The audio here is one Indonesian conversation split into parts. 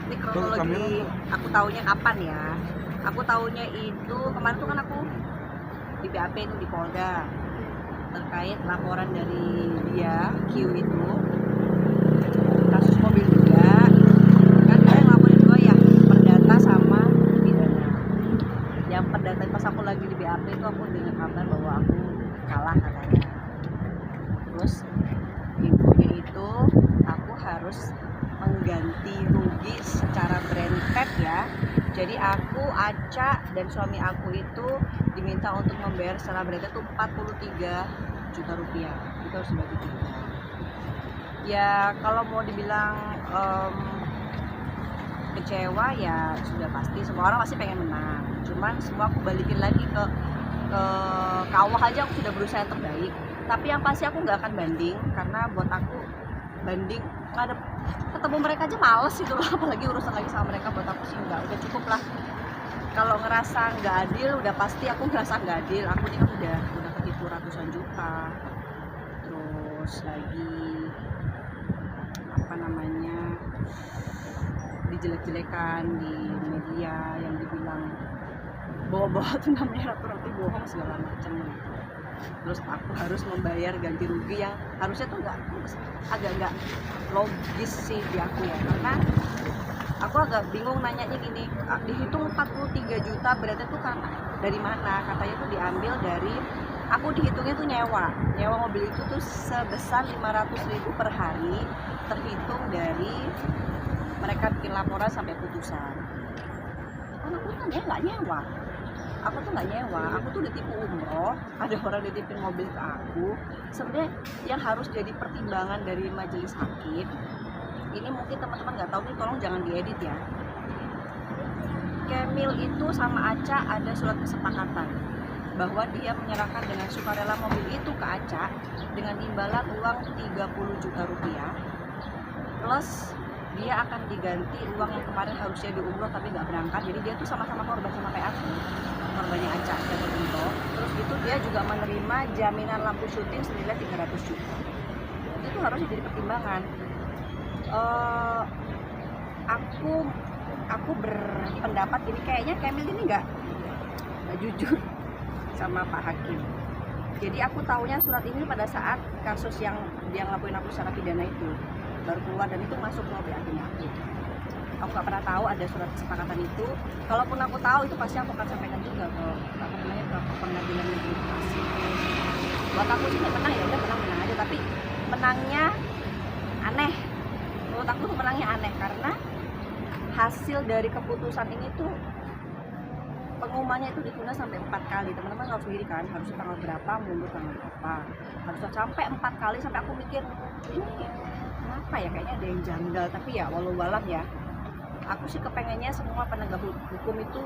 Ini kronologi aku taunya kapan ya? Aku taunya itu kemarin tuh kan aku di BAP itu di Polda terkait laporan dari dia Q itu kasus mobil juga kan, dia yang laporin gue yang perdata sama pidana. Yang perdata pas aku lagi di BAP itu aku dengar kabar bahwa aku kalah katanya. Terus infonya itu aku harus mengganti rugi secara branded ya. Jadi aku, Aca, dan suami aku itu diminta untuk membayar secara branded itu 43 juta rupiah. Itu harus dibagi 3. Ya kalau mau dibilang kecewa ya sudah pasti, semua orang pasti pengen menang. Cuman semua aku balikin lagi ke kawah aja aku sudah berusaha yang terbaik. Tapi yang pasti aku nggak akan banding, karena buat aku banding ada ketemu mereka aja males gitu loh, apalagi urusan lagi sama mereka. Buat aku sih enggak, udah cukup lah. Kalau ngerasa nggak adil udah pasti aku ngerasa nggak adil. Aku ini kan udah ketipu ratusan juta, terus lagi apa namanya dijelek-jelekan di media yang dibilang bawa-bawa tuh namanya ratu-ratu bohong segala macam gitu. Terus aku harus membayar ganti rugi yang harusnya tuh agak nggak logis sih di aku ya, karena aku agak bingung nanyanya gini, dihitung 43 juta berarti tuh karena dari mana? Katanya tuh diambil dari, aku dihitungnya tuh nyewa mobil itu tuh sebesar 500.000 per hari, terhitung dari mereka bikin laporan sampai putusan. Kan aku kan ya nggak nyewa, aku tuh nggak nyewa, aku tuh ditipu umroh, ada orang ditipin mobil ke aku. Sebenarnya yang harus jadi pertimbangan dari majelis hakim ini, mungkin teman-teman nggak tahu nih, tolong jangan diedit ya. Kemil itu sama Aca ada surat kesepakatan bahwa dia menyerahkan dengan sukarela mobil itu ke Aca dengan imbalan uang 30 juta rupiah plus dia akan diganti uang yang kemarin harusnya diumroh tapi nggak berangkat. Jadi dia tuh sama-sama korban sama kayak aku, korbannya Aca dan Rinto. Terus itu dia juga menerima jaminan lampu syuting senilai 300 juta. Itu harusnya jadi pertimbangan. Aku berpendapat ini, kayaknya Kemil ini nggak jujur sama Pak Hakim. Jadi aku taunya surat ini pada saat kasus yang dia ngelakuin aku secara pidana itu baru keluar, dan itu masuk ke BAP aku. Aku nggak pernah tahu ada surat kesepakatan itu. Kalaupun aku tahu itu pasti aku akan sampaikan juga ke pengadilan negeri Bekasi. Buat aku sih menang ya udah, menang aja, tapi menangnya aneh. Menurut aku tuh menangnya aneh karena hasil dari keputusan ini tuh pengumumannya itu ditunda sampai 4 kali. Teman-teman harus sendiri kan, harus tanggal berapa, mundur tanggal berapa, harus sampai 4 kali. Sampai aku mikir ini kenapa ya, kayaknya ada yang janggal. Tapi ya walau-walam ya, aku sih kepengennya semua penegak hukum itu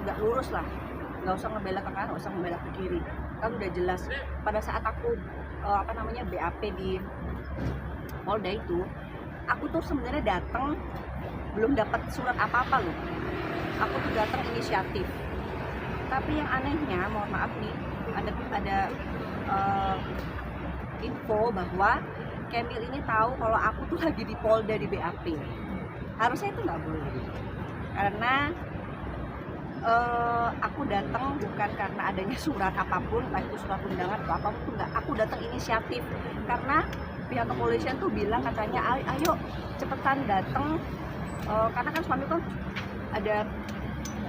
tegak lurus lah, nggak usah ngebela ke kanan, nggak usah ngebela ke kiri. Kan udah jelas pada saat aku BAP di Polda itu, aku tuh sebenarnya datang belum dapat surat apa-apa loh. Aku tuh datang inisiatif. Tapi yang anehnya, mohon maaf nih, ada info bahwa Kemil ini tahu kalau aku tuh lagi di Polda di BAP. Harusnya itu nggak boleh. Karena aku datang bukan karena adanya surat apapun, entah itu surat undangan atau apapun tuh nggak. Aku datang inisiatif karena pihak kepolisian tuh bilang katanya ayo cepetan datang, karena kan suami kan ada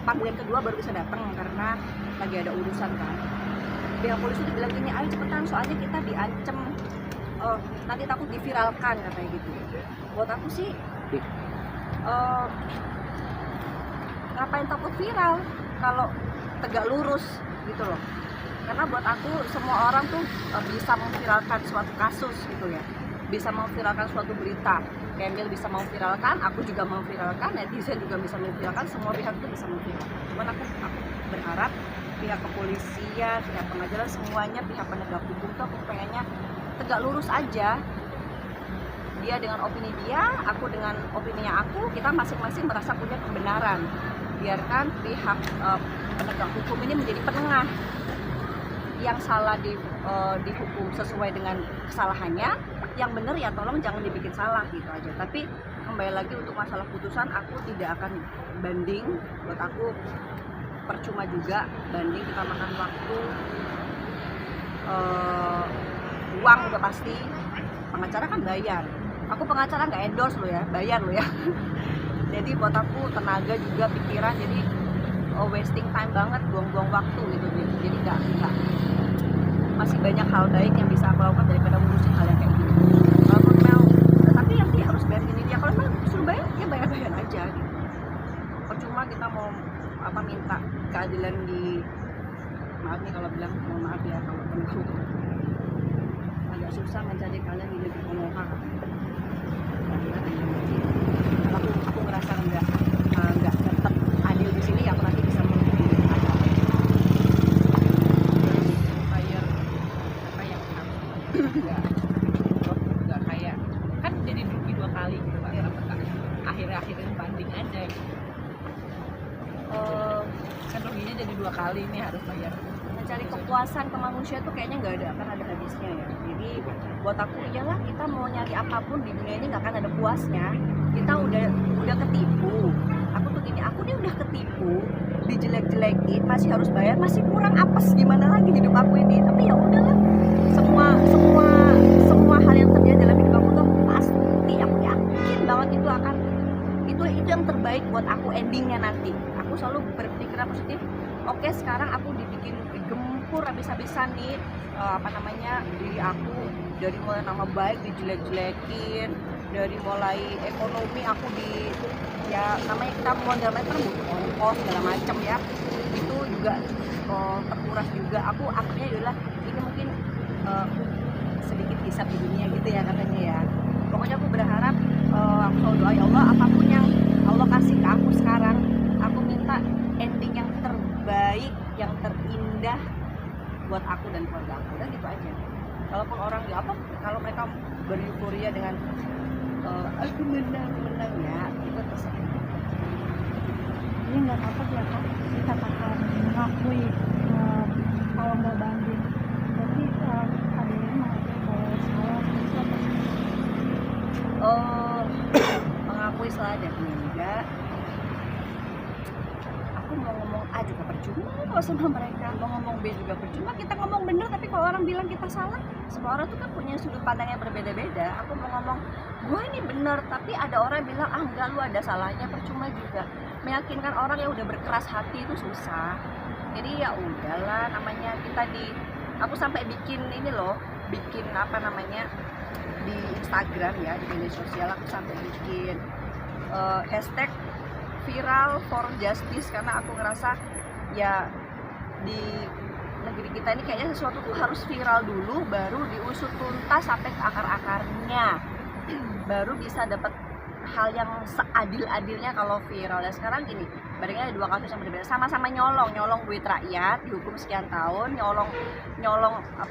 panggilan kedua baru bisa datang karena lagi ada urusan kan. Pihak polisi tuh bilang gini, ayo cepetan soalnya kita diancam nanti takut diviralkan katanya gitu. Buat aku sih ngapain takut viral kalau tegak lurus gitu loh. Karena buat aku semua orang tuh bisa memviralkan suatu kasus gitu ya, bisa memviralkan suatu berita. Kemil bisa memviralkan, aku juga memviralkan, netizen juga bisa memviralkan, semua pihak itu bisa memviralkan. Cuman aku berharap pihak kepolisian, pihak pengadilan, semuanya pihak penegak hukum tuh aku pengennya tegak lurus aja. Dia dengan opini dia, aku dengan opininya aku, kita masing-masing merasa punya kebenaran. Biarkan pihak penegak hukum ini menjadi penengah. Yang salah dihukum sesuai dengan kesalahannya, yang benar ya tolong jangan dibikin salah gitu aja. Tapi kembali kembali lagi untuk masalah putusan, aku tidak akan banding. Buat aku percuma juga banding, kita makan waktu, uang udah pasti. Pengacara kan bayar, aku pengacara nggak endorse lo ya, bayar lo ya. Jadi buat aku tenaga juga, pikiran, jadi wasting time banget, buang-buang waktu gitu. Jadi nggak, masih banyak hal baik yang bisa aku lakukan daripada ngurusin hal yang kayak gini. Walaupun mau, tapi yang dia harus bayar ini dia, kalau memang suruh bayar ya bayar aja gitu. Percuma kita mau minta keadilan di, maaf nih kalau bilang, mohon maaf ya kalau penuh, agak susah mencari keadilan di negeri Konoha. Aku ngerasa nggak tetap adil di sini, aku nanti bisa menghubungi bayar apa yang nggak kayak kan jadi rugi 2 kali gitu Pak. Akhirnya banding aja gitu. Kan ruginya jadi 2 kali nih, harus bayar. Mencari kepuasan ke manusia tuh kayaknya nggak akan ada habisnya ya. Jadi buat aku, iyalah kita mau nyari apapun di dunia ini nggak akan ada puasnya. Kita udah ketipu. Aku tuh gini, aku nih udah ketipu, dijelek-jelekin, masih harus bayar, masih kurang apes gimana lagi hidup aku ini. Tapi ya udahlah, semua hal yang terjadi dalam hidup aku tuh pasti, aku yakin banget itu akan itu yang terbaik buat aku endingnya nanti. Aku selalu berpikiran positif. Oke, sekarang aku dibikin gempur habis-habisan nih, diri aku, dari mulai nama baik dijelek-jelekin, dari mulai ekonomi aku namanya kita modal-meter butuh ongkos segala macem ya, itu juga terkuras juga. Aku akhirnya adalah ini mungkin sedikit hisab di dunia gitu ya katanya ya. Pokoknya aku berharap, aku selalu doa, ya Allah, apapun yang Allah kasih ke aku sekarang, aku minta ending yang terbaik, yang terindah buat aku dan keluarga aku, dan gitu aja. Kalaupun orang kalau mereka bereuforia dengan aku menang ya, itu terserah. Jadi nggak apa-apa ya Kak, dikatakan mengakui kalau nggak banding. Berarti ada yang mengakui kalau salah itu apa sih? Mengakui salah dan enggak. Aku mau ngomong A juga percuma kalau sama mereka, mau ngomong B juga percuma. Kita ngomong bener tapi kalau orang bilang kita salah, semua orang tuh kan punya sudut pandang yang berbeda-beda. Aku mau ngomong gue ini bener, tapi ada orang bilang enggak, lu ada salahnya, percuma juga. Meyakinkan orang yang udah berkeras hati itu susah. Jadi ya udahlah, namanya kita aku sampai bikin ini loh, bikin di Instagram ya, di media sosial, aku sampai bikin hashtag viral for justice, karena aku ngerasa ya di negeri kita ini kayaknya sesuatu tuh harus viral dulu, baru diusut tuntas sampai ke akar-akarnya, baru bisa dapat hal yang seadil-adilnya kalau viral. Dan sekarang gini, bandingnya ada 2 kasus yang berbeda, sama-sama nyolong duit rakyat, dihukum sekian tahun, nyolong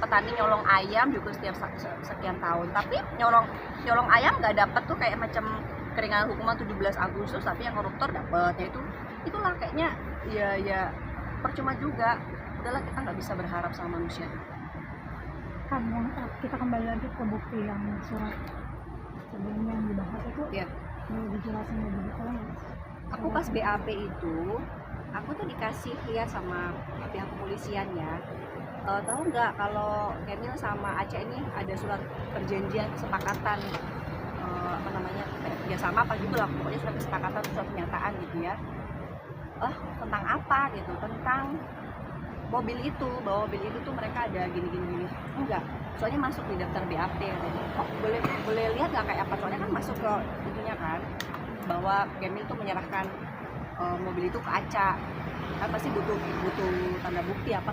petani nyolong ayam dihukum setiap sekian tahun. Tapi nyolong ayam nggak dapat tuh kayak macam keringanan hukuman 17 Agustus, tapi yang koruptor dapat. Ya itulah kayaknya ya percuma juga. Udahlah, kita nggak bisa berharap sama manusia. Kan yang kita kembali lagi ke bukti yang surat sebelumnya yang dibahas itu ya, mau dijelasin lebih detail nggak? Aku pas BAP itu, aku tuh dikasih ya sama pihak kepolisian ya, tahu nggak kalau Kemil sama Aceh ini ada surat perjanjian kesepakatan, ya sama apa gitu lah, pokoknya surat kesepakatan, surat pernyataan gitu ya. Tentang apa gitu? Tentang mobil itu, bahwa mobil itu tuh mereka ada gini. Enggak, soalnya masuk di daftar BAP katanya. Boleh lihat nggak kayak apa? Soalnya kan masuk ke itunya kan, bahwa Kemil tuh menyerahkan mobil itu ke Aca, kan pasti butuh tanda bukti apa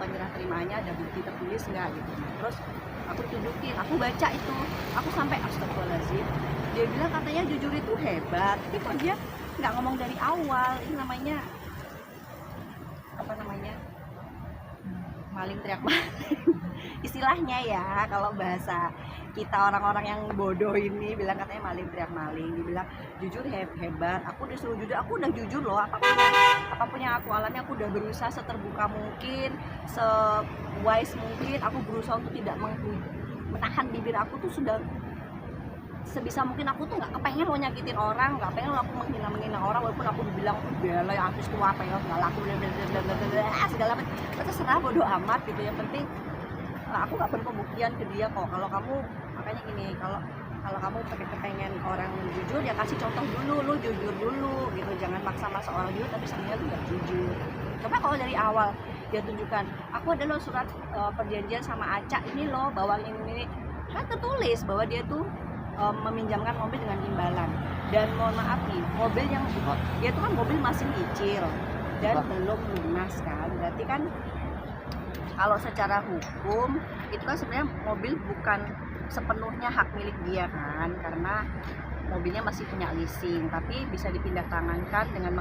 penyerah terimanya, ada bukti tertulis nggak gitu. Terus aku tunjukin, aku baca itu, aku sampai astagfirullahaladzim, dia bilang katanya jujur itu hebat, tapi kok dia nggak ngomong dari awal. Ini namanya maling teriak maling istilahnya ya, kalau bahasa kita orang-orang yang bodoh ini bilang katanya maling teriak maling. Dibilang jujur hebat, aku disuruh jujur, aku udah jujur loh, apapun yang aku alami, aku udah berusaha seterbuka mungkin, se-wise mungkin, aku berusaha untuk tidak menahan bibir aku tuh sudah sebisa mungkin aku tuh nggak kepengen lo nyakitin orang, nggak pengen lo aku menghina orang, walaupun aku bilang bela ya artis tua apa ya nggak laku segala macam, terserah bodo amat gitu. Yang penting aku nggak perlu pembuktian ke dia kok. Kalau kamu makanya gini, kalau kamu pengen orang jujur ya kasih contoh dulu, lu jujur dulu gitu, jangan maksa orang jujur tapi sebenarnya lu nggak jujur. Coba kalau dari awal dia tunjukkan, aku ada lo surat perjanjian sama Aca ini lo bawa ini kan tertulis bahwa dia tuh meminjamkan mobil dengan imbalan. Dan mohon maaf nih, mobil yang dia tuh kan mobil masih nyicil dan belum lunas kan, berarti kan kalau secara hukum itu kan sebenarnya mobil bukan sepenuhnya hak milik dia kan, karena mobilnya masih punya leasing, tapi bisa dipindah tangankan dengan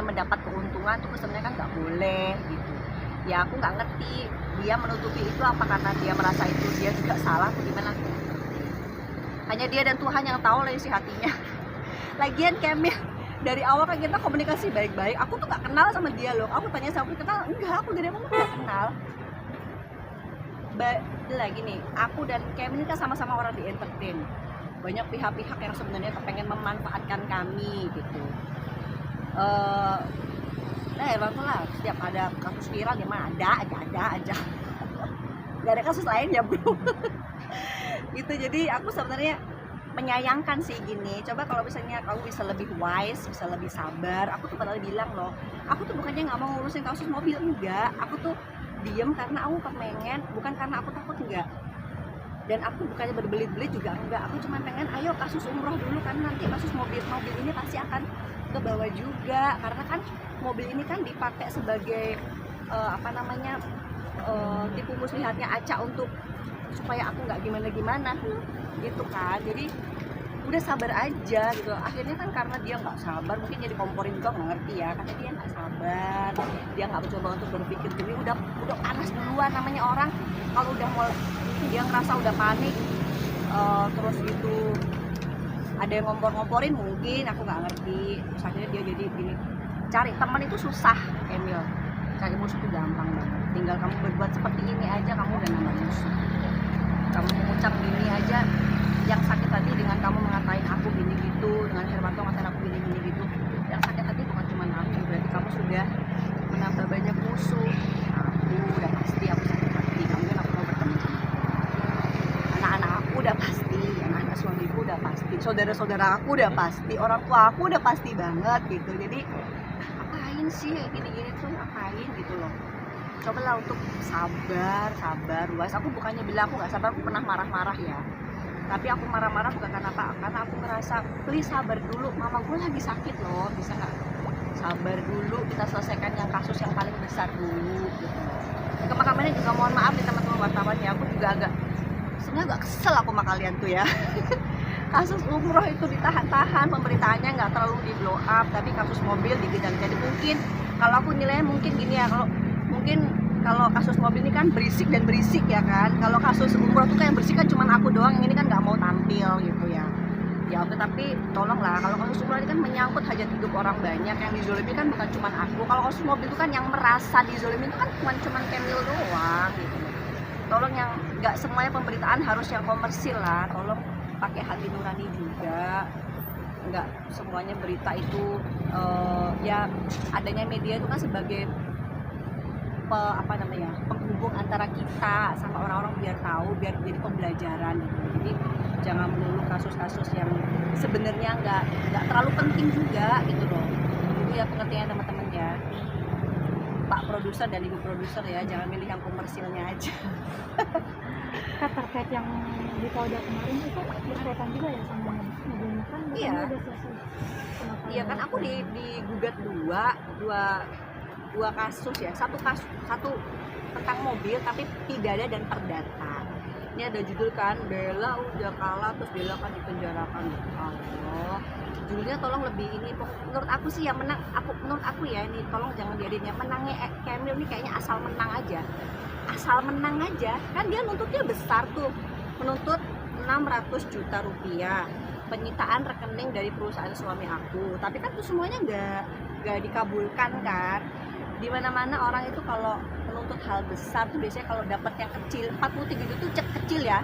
mendapat keuntungan tuh sebenarnya kan nggak boleh gitu. Ya aku nggak ngerti dia menutupi itu apa karena dia merasa itu dia juga salah atau gimana. Hanya dia dan Tuhan yang tahu lah isi hatinya. Lagian Kemil dari awal kan kita komunikasi baik-baik, aku tuh nggak kenal sama dia loh. Aku tanya sama kenal, enggak, aku dari awal nggak kenal. Lagi nih, aku dan Kemil kan sama-sama orang di entertain. Banyak pihak-pihak yang sebenarnya kepengen memanfaatkan kami gitu. Nah ya lah, setiap ada kasus viral ya mah ada aja. Gak ada kasus lain ya bro. Gitu, jadi aku sebenarnya menyayangkan sih gini. Coba kalau misalnya kamu bisa lebih wise, bisa lebih sabar. Aku tuh padahal bilang loh, aku tuh bukannya nggak mau ngurusin kasus mobil, enggak. Aku tuh diem karena aku kepengen, bukan karena aku takut, enggak. Dan aku bukannya berbelit-belit juga enggak. Aku cuma pengen ayo kasus umroh dulu, karena nanti kasus mobil ini pasti akan ke bawah juga, karena kan mobil ini kan dipakai sebagai tipu muslihatnya Aca untuk supaya aku nggak gimana gitu kan. Jadi udah sabar aja gitu. Akhirnya kan karena dia nggak sabar, mungkin jadi komporin juga nggak ngerti ya, karena dia nggak sabar, dia nggak mencoba untuk berpikir dulu, udah panas duluan. Namanya orang kalau udah mulai dia ngerasa udah panik terus gitu ada yang ngompor-ngomporin, mungkin aku nggak ngerti. Terus akhirnya dia jadi gini. Cari teman itu susah Emil, cari musuh itu gampang banget. Tinggal kamu berbuat seperti ini aja kamu udah nambah musuh. Kamu mengucap gini aja, yang sakit hati dengan kamu ngatain aku gini gitu, dengan Hermanto ngatain aku gini gitu, yang sakit hati bukan cuma aku, berarti kamu sudah menambah banyak musuh. Aku udah pasti aku sakit hati, mungkin aku mau bertemu sama anak-anak aku udah pasti, anak-anak suamiku udah pasti, saudara-saudara aku udah pasti, orang tua aku udah pasti banget gitu. Jadi apain sih gini-gini tuh, apain gitu loh. Cobalah untuk sabar, luas. Aku bukannya bilang aku nggak sabar, aku pernah marah-marah ya. Tapi aku marah-marah bukan karena apa, karena aku ngerasa please sabar dulu, mama gue lagi sakit loh, bisa nggak sabar dulu, kita selesaikan yang kasus yang paling besar dulu gitu. Kemakamannya juga mohon maaf nih teman-teman wartawan ya, aku juga sebenarnya agak kesel aku sama kalian tuh ya. Kasus umroh itu ditahan-tahan, pemberitaannya nggak terlalu di blow up, tapi kasus mobil digejar. Jadi mungkin kalau aku nilainya mungkin gini ya, kalau kasus mobil ini kan berisik ya kan. Kalau kasus umroh tuh kan yang berisik kan cuma aku doang, yang ini kan nggak mau tampil gitu ya. Ya oke, tapi tolonglah, kalau kasus umroh ini kan menyangkut hajat hidup orang banyak, yang dizolimi kan bukan cuma aku. Kalau kasus mobil itu kan yang merasa dizolimi itu kan cuma Kemil doang gitu. Tolong yang nggak semuanya pemberitaan harus yang komersil lah, tolong pakai hati nurani juga. Nggak semuanya berita itu ya adanya media itu kan sebagai penghubung antara kita sama orang-orang biar tahu, biar jadi pembelajaran gitu. Jadi jangan melulu kasus-kasus yang sebenarnya nggak terlalu penting juga gitu loh. Jadi ya pengertian teman-teman ya, Pak produser dan Ibu produser ya, jangan milih yang komersilnya aja. Terkait yang di Polda kemarin itu berkaitan juga ya sama mobilnya kan? Iya. Udah selesai. Iya kan, aku digugat dua kasus ya, satu tentang mobil tapi pidana dan perdata. Ini ada judul kan, Bella udah kalah terus Bella kan dipenjarakan. Allah, judulnya tolong lebih ini. Menurut aku sih yang menang, menurut aku ya ini tolong jangan diadin yang menangnya Kemil nih kayaknya asal menang aja kan. Dia nuntutnya besar tuh, menuntut 600 juta rupiah penyitaan rekening dari perusahaan suami aku, tapi kan tuh semuanya nggak dikabulkan kan. Di mana-mana orang itu kalau menuntut hal besar tuh biasanya kalau dapat yang kecil, 43 juta tuh kecil ya,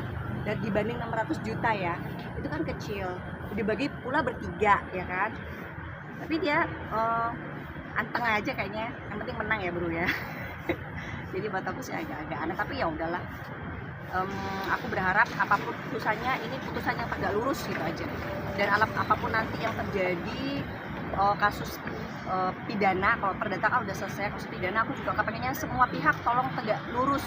dan dibanding 600 juta ya, itu kan kecil, dibagi pula bertiga ya kan. Tapi dia anteng aja kayaknya, yang penting menang ya bro ya. Jadi buat aku sih agak-agak aneh, tapi ya udahlah. Aku berharap apapun putusannya, ini putusan yang tegak lurus gitu aja. Dan apapun nanti yang terjadi, kasus pidana, kalau perdata kan udah selesai, kasus pidana aku juga kepengennya semua pihak tolong tegak lurus,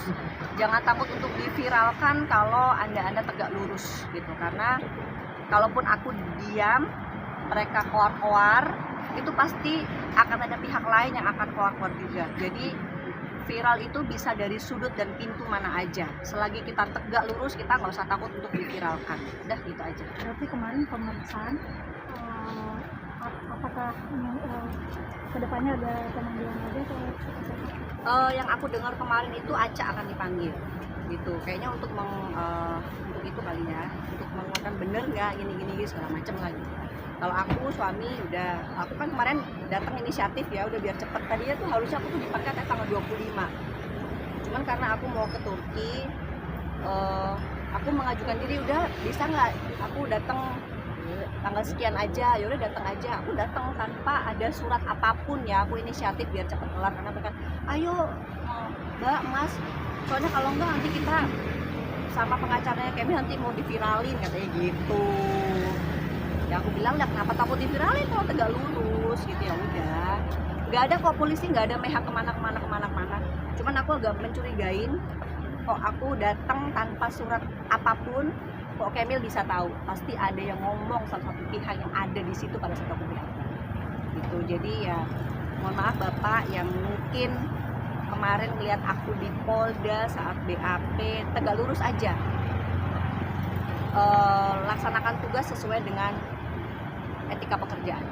jangan takut untuk diviralkan kalau anda tegak lurus gitu. Karena kalaupun aku diam, mereka keluar itu pasti akan ada pihak lain yang akan keluar juga. Jadi viral itu bisa dari sudut dan pintu mana aja, selagi kita tegak lurus kita nggak usah takut untuk diviralkan. Udah gitu aja. Berarti kemarin pemeriksaan, apakah kedepannya ada pemanggilan lagi atau Yang aku dengar kemarin itu Aca akan dipanggil gitu, kayaknya untuk untuk itu kali ya, untuk menguatkan bener nggak gini segala macam lagi. Kalau aku suami aku kan kemarin datang inisiatif ya, udah biar cepet. Tadinya tuh harusnya aku tuh dipakai tanggal 25, cuman karena aku mau ke Turki, aku mengajukan diri, udah bisa nggak aku datang tanggal sekian aja, yaudah datang aja. Aku datang tanpa ada surat apapun ya, aku inisiatif biar cepet kelar. Karena mereka, ayo mbak, mas, soalnya kalau enggak nanti kita sama pengacaranya kami nanti mau diviralin katanya gitu. Ya aku bilang, lah kenapa takut diviralin kalau tegak lurus gitu. Ya udah, nggak ada kok polisi, nggak ada mehak kemana. Cuman aku agak mencurigain kok aku datang tanpa surat apapun, kok Kemil bisa tahu. Pasti ada yang ngomong, salah satu pihak yang ada di situ pada saat aku bilang gitu. Jadi ya mohon maaf bapak yang mungkin kemarin lihat aku di Polda saat BAP, tegak lurus aja, laksanakan tugas sesuai dengan etika pekerjaan.